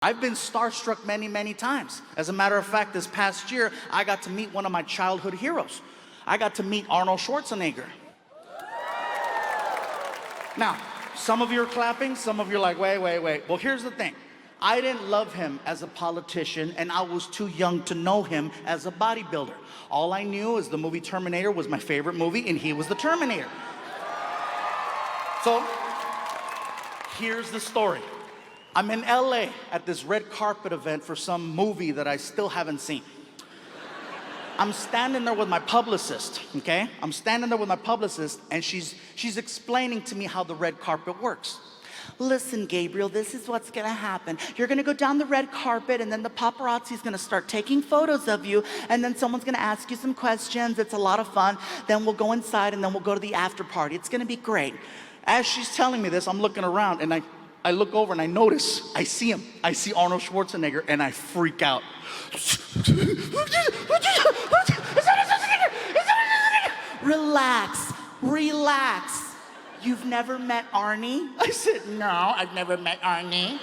I've been starstruck many, many times. As a matter of fact, this past year, I got to meet one of my childhood heroes. I got to meet Arnold Schwarzenegger. Now, some of you are clapping, some of you are like, wait. Well, here's the thing. I didn't love him as a politician, and I was too young to know him as a bodybuilder. All I knew is the movie Terminator was my favorite movie, and he was the Terminator. So, here's the story. I'm in LA at this red carpet event for some movie that I still haven't seen. I'm standing there with my publicist, okay? I'm standing there with my publicist, and she's explaining to me how the red carpet works. Listen, Gabriel, this is what's gonna happen. You're gonna go down the red carpet, and then the paparazzi's gonna start taking photos of you, and then someone's gonna ask you some questions. It's a lot of fun. Then we'll go inside, and then we'll go to the after party. It's gonna be great. As she's telling me this, I'm looking around, and I look over and I notice, I see him. I see Arnold Schwarzenegger, and I freak out. Relax. You've never met Arnie? I said, no, I've never met Arnie.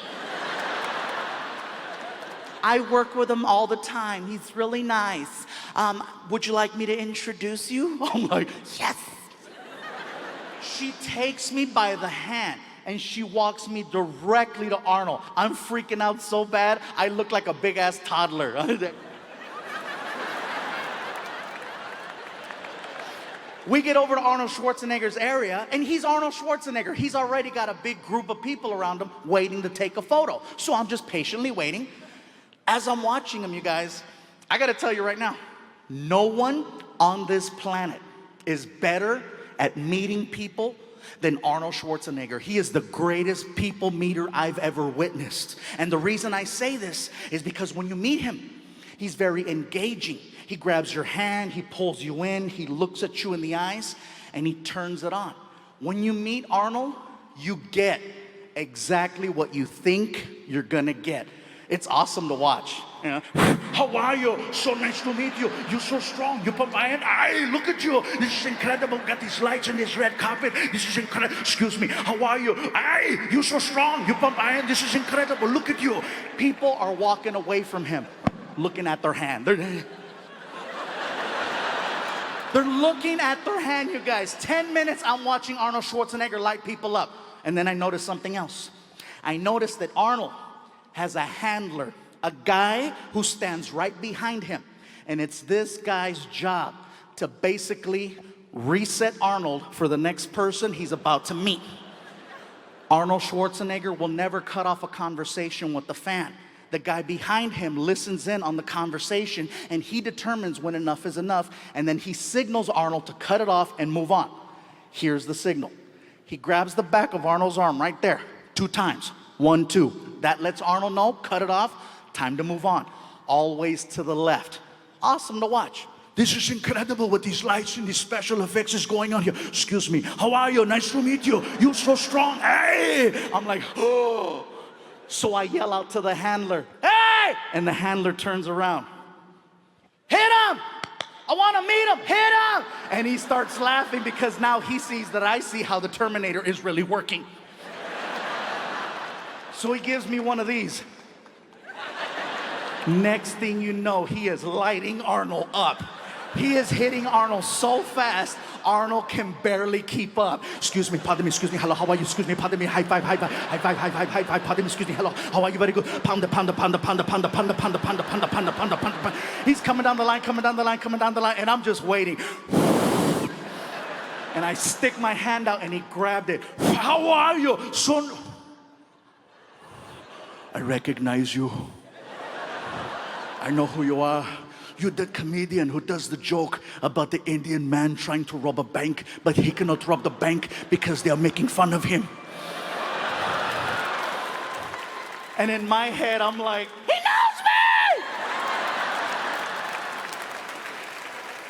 I work with him all the time. He's really nice. Would you like me to introduce you? I'm like, yes. She takes me by the hand and she walks me directly to Arnold. I'm freaking out so bad, I look like a big-ass toddler. We get over to Arnold Schwarzenegger's area, and he's Arnold Schwarzenegger. He's already got a big group of people around him waiting to take a photo. So I'm just patiently waiting. As I'm watching him, you guys, I gotta tell you right now, no one on this planet is better at meeting people than Arnold Schwarzenegger. He is the greatest people meter I've ever witnessed. And the reason I say this is because when you meet him, he's very engaging. He grabs your hand, he pulls you in, he looks at you in the eyes, and he turns it on. When you meet Arnold, you get exactly what you think you're gonna get. It's awesome to watch. You know? How are you? So nice to meet you. You're so strong. You put my hand. Hey, look at you. This is incredible. Got these lights and this red carpet. This is incredible. Excuse me. How are you? Hey, you're so strong. You put my hand. This is incredible. Look at you. People are walking away from him, looking at their hand. They're looking at their hand, you guys. 10 minutes I'm watching Arnold Schwarzenegger light people up. And then I noticed something else. I noticed that Arnold has a handler, a guy who stands right behind him. And it's this guy's job to basically reset Arnold for the next person he's about to meet. Arnold Schwarzenegger will never cut off a conversation with the fan. The guy behind him listens in on the conversation, and he determines when enough is enough, and then he signals Arnold to cut it off and move on. Here's the signal. He grabs the back of Arnold's arm right there, 2 times. 1, 2. That lets Arnold know, cut it off, time to move on. Always to the left. Awesome to watch. This is incredible with these lights and these special effects is going on here. Excuse me. How are you? Nice to meet you. You're so strong. Hey! I'm like, oh. So I yell out to the handler, hey! And the handler turns around. Hit him! I want to meet him. Hit him! And he starts laughing because now he sees that I see how the Terminator is really working. So he gives me one of these. Next thing you know, he is lighting Arnold up. He is hitting Arnold so fast, Arnold can barely keep up. Excuse me, pardon me, excuse me, hello, how are you? Excuse me, pardon me, high five, pardon me, excuse me, hello, how are you? Very good. Pound. He's coming down the line, and I'm just waiting. And I stick my hand out, and he grabbed it. How are you, son? I recognize you. I know who you are. You're the comedian who does the joke about the Indian man trying to rob a bank, but he cannot rob the bank because they are making fun of him. And in my head, I'm like, he knows me!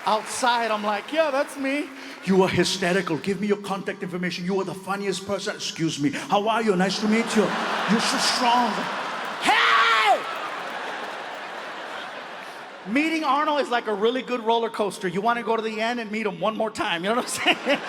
Outside, I'm like, yeah, that's me. You are hysterical. Give me your contact information. You are the funniest person. Excuse me. How are you? Nice to meet you. You're so strong. Meeting Arnold is like a really good roller coaster. You want to go to the end and meet him one more time. You know what I'm saying?